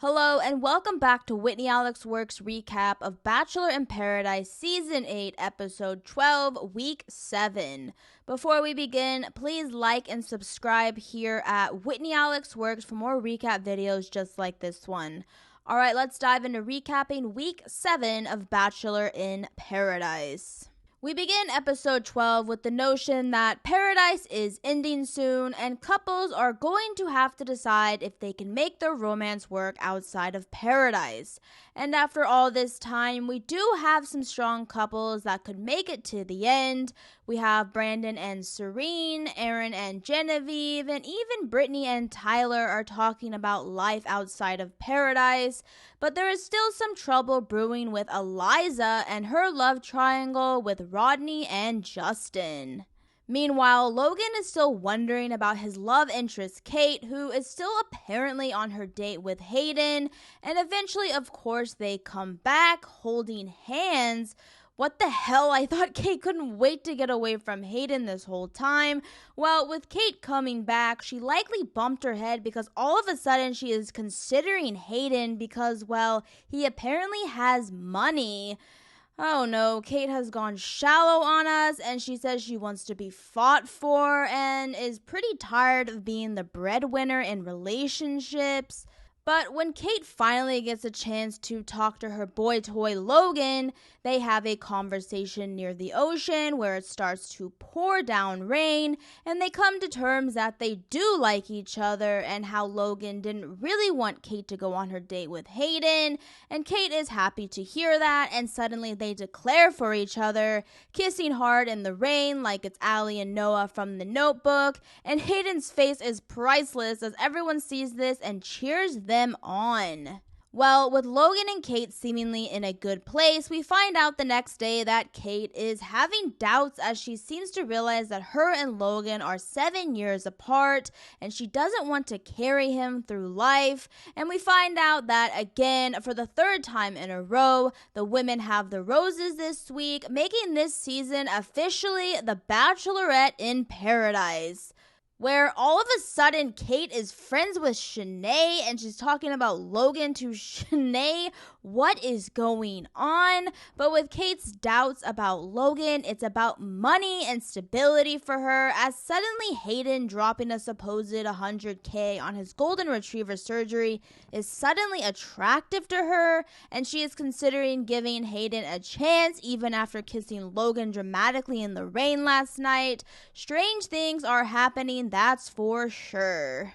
Hello and welcome back to Whitney Alex Works recap of Bachelor in Paradise Season 8, Episode 12, Week 7. Before we begin, please like and subscribe here at Whitney Alex Works for more recap videos just like this one. Alright, let's dive into recapping Week 7 of Bachelor in Paradise. We begin episode 12 with the notion that paradise is ending soon and couples are going to have to decide if they can make their romance work outside of paradise. And after all this time, we do have some strong couples that could make it to the end. We have Brandon and Serene, Aaron and Genevieve, and even Brittany and Tyler are talking about life outside of paradise. But there is still some trouble brewing with Eliza and her love triangle with Rodney and Justin. Meanwhile, Logan is still wondering about his love interest, Kate, who is still apparently on her date with Hayden, and eventually, of course, they come back holding hands. What the hell? I thought Kate couldn't wait to get away from Hayden this whole time. Well, with Kate coming back, she likely bumped her head because all of a sudden she is considering Hayden because, well, he apparently has money. Oh no, Kate has gone shallow on us, and she says she wants to be fought for and is pretty tired of being the breadwinner in relationships. But when Kate finally gets a chance to talk to her boy toy Logan, they have a conversation near the ocean where it starts to pour down rain, and they come to terms that they do like each other and how Logan didn't really want Kate to go on her date with Hayden, and Kate is happy to hear that, and suddenly they declare for each other, kissing hard in the rain like it's Allie and Noah from The Notebook, and Hayden's face is priceless as everyone sees this and cheers them on. Well, with Logan and Kate seemingly in a good place, we find out the next day that Kate is having doubts as she seems to realize that her and Logan are 7 years apart and she doesn't want to carry him through life. And we find out that again, for the third time in a row, the women have the roses this week, making this season officially the Bachelorette in Paradise, where all of a sudden Kate is friends with Shanae and she's talking about Logan to Shanae. What is going on? But with Kate's doubts about Logan, it's about money and stability for her, as suddenly Hayden dropping a supposed $100K on his golden retriever surgery is suddenly attractive to her, and she is considering giving Hayden a chance even after kissing Logan dramatically in the rain last night. Strange things are happening, that's for sure.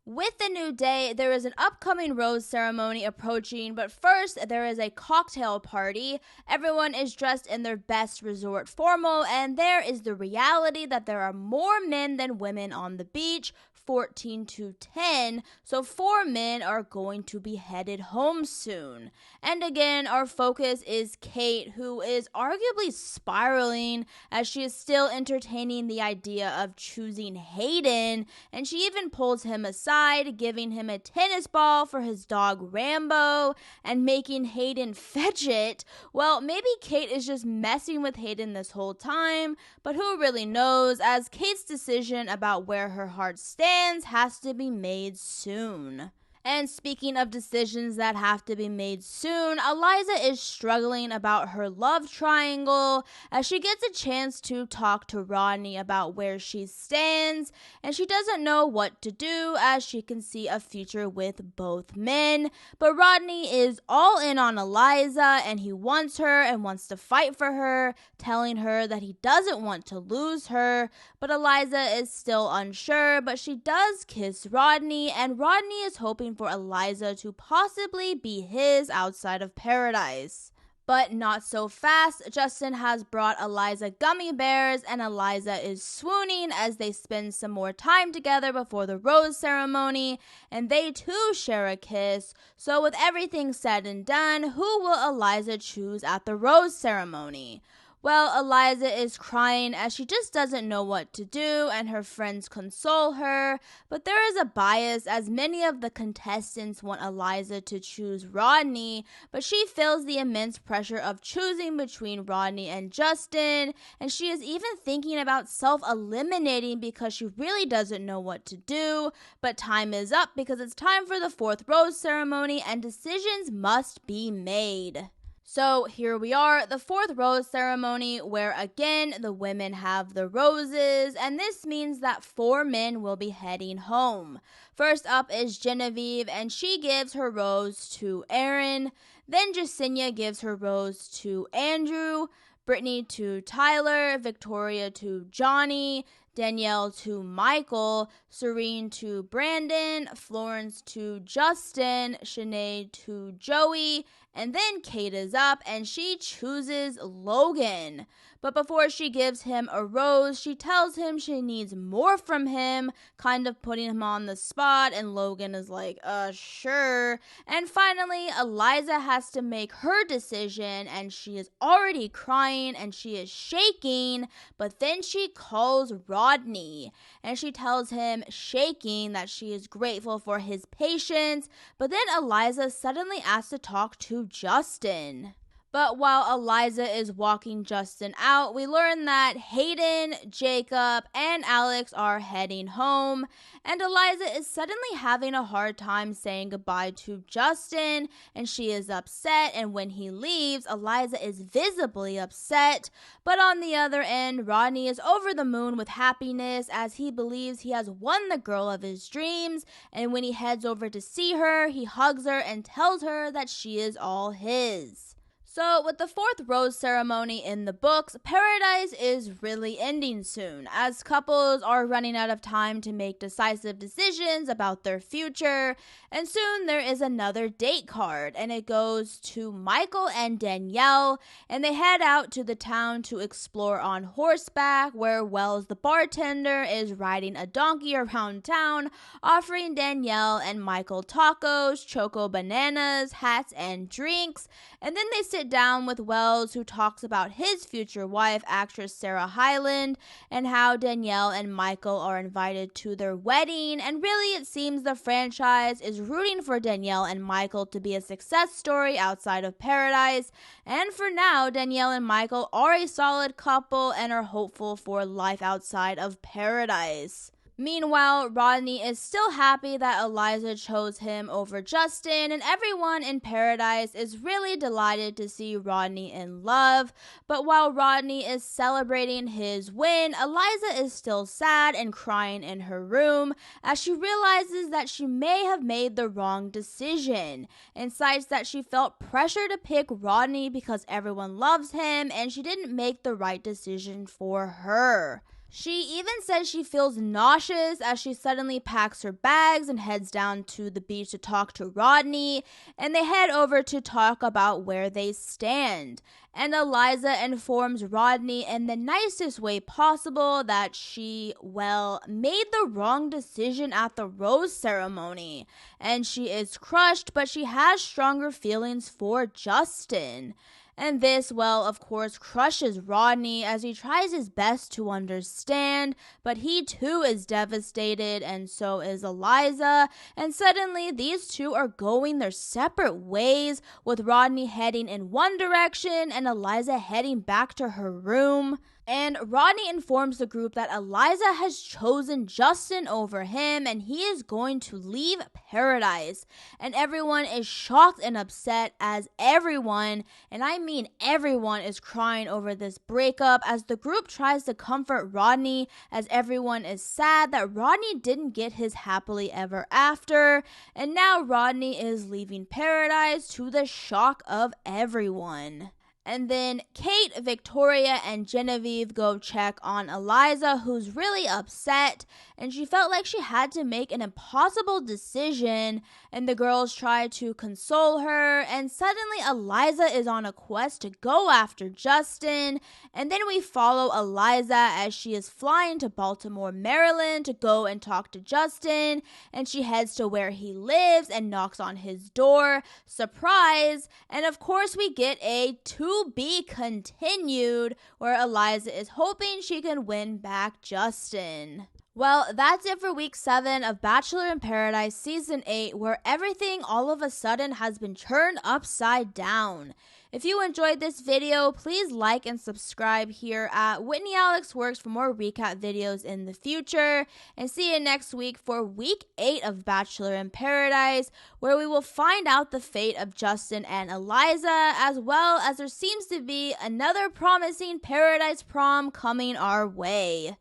With the new day, there is an upcoming rose ceremony approaching, but first there is a cocktail party. Everyone is dressed in their best resort formal, and there is the reality that there are more men than women on the beach, 14-10, so 4 men are going to be headed home soon. And again, our focus is Kate, who is arguably spiraling as she is still entertaining the idea of choosing Hayden, and she even pulls him aside, giving him a tennis ball for his dog Rambo, and making Hayden fetch it. Well, maybe Kate is just messing with Hayden this whole time, but who really knows, as Kate's decision about where her heart stands has to be made soon. And speaking of decisions that have to be made soon, Eliza is struggling about her love triangle as she gets a chance to talk to Rodney about where she stands, and she doesn't know what to do as she can see a future with both men. But Rodney is all in on Eliza and he wants her and wants to fight for her, telling her that he doesn't want to lose her. But Eliza is still unsure, but she does kiss Rodney, and Rodney is hoping for Eliza to possibly be his outside of paradise. But not so fast. Justin has brought Eliza gummy bears, and Eliza is swooning as they spend some more time together before the rose ceremony, and they too share a kiss. So with everything said and done, who will Eliza choose at the rose ceremony? Well, Eliza is crying as she just doesn't know what to do, and her friends console her. But there is a bias as many of the contestants want Eliza to choose Rodney, but she feels the immense pressure of choosing between Rodney and Justin, and she is even thinking about self-eliminating because she really doesn't know what to do. But time is up because it's time for the 4th rose ceremony, and decisions must be made. So here we are, the 4th rose ceremony, where again the women have the roses, and this means that 4 men will be heading home. First up is Genevieve, and she gives her rose to Aaron. Then Jasenia gives her rose to Andrew, Brittany to Tyler, Victoria to Johnny, Danielle to Michael, Serene to Brandon, Florence to Justin, Shanae to Joey, and then Kate is up and she chooses Logan. But before she gives him a rose, she tells him she needs more from him, kind of putting him on the spot, and Logan is like, sure. And finally, Eliza has to make her decision, and she is already crying and she is shaking, but then she calls Rodney, and she tells him, shaking, that she is grateful for his patience, but then Eliza suddenly asks to talk to Justin. But while Eliza is walking Justin out, we learn that Hayden, Jacob, and Alex are heading home, and Eliza is suddenly having a hard time saying goodbye to Justin, and she is upset, and when he leaves, Eliza is visibly upset. But on the other end, Rodney is over the moon with happiness as he believes he has won the girl of his dreams, and when he heads over to see her, he hugs her and tells her that she is all his. So with the 4th rose ceremony in the books, Paradise is really ending soon, as couples are running out of time to make decisive decisions about their future, and soon there is another date card, and it goes to Michael and Danielle, and they head out to the town to explore on horseback, where Wells the bartender is riding a donkey around town, offering Danielle and Michael tacos, choco bananas, hats, and drinks, and then they sit down with Wells, who talks about his future wife, actress Sarah Hyland, and how Danielle and Michael are invited to their wedding, and really it seems the franchise is rooting for Danielle and Michael to be a success story outside of Paradise, and for now, Danielle and Michael are a solid couple and are hopeful for life outside of Paradise. Meanwhile, Rodney is still happy that Eliza chose him over Justin, and everyone in Paradise is really delighted to see Rodney in love. But while Rodney is celebrating his win, Eliza is still sad and crying in her room as she realizes that she may have made the wrong decision, and cites that she felt pressure to pick Rodney because everyone loves him and she didn't make the right decision for her. She even says she feels nauseous as she suddenly packs her bags and heads down to the beach to talk to Rodney, and they head over to talk about where they stand. And Eliza informs Rodney in the nicest way possible that she, made the wrong decision at the rose ceremony, and she is crushed, but she has stronger feelings for Justin. And this, of course, crushes Rodney as he tries his best to understand, but he too is devastated, and so is Eliza, and suddenly these two are going their separate ways, with Rodney heading in one direction and Eliza heading back to her room. And Rodney informs the group that Eliza has chosen Justin over him and he is going to leave Paradise. And everyone is shocked and upset as everyone, and I mean everyone, is crying over this breakup as the group tries to comfort Rodney as everyone is sad that Rodney didn't get his happily ever after. And now Rodney is leaving Paradise to the shock of everyone. And then Kate, Victoria, and Genevieve go check on Eliza, who's really upset, and she felt like she had to make an impossible decision, and the girls try to console her, and suddenly Eliza is on a quest to go after Justin, and then we follow Eliza as she is flying to Baltimore, Maryland to go and talk to Justin, and she heads to where he lives and knocks on his door. Surprise! And of course we get a to be continued where Eliza is hoping she can win back Justin. Well, that's it for week 7 of Bachelor in Paradise season 8, where everything all of a sudden has been turned upside down. If you enjoyed this video, please like and subscribe here at Whitney Alex Works for more recap videos in the future. And see you next week for week 8 of Bachelor in Paradise, where we will find out the fate of Justin and Eliza, as well as there seems to be another promising Paradise prom coming our way.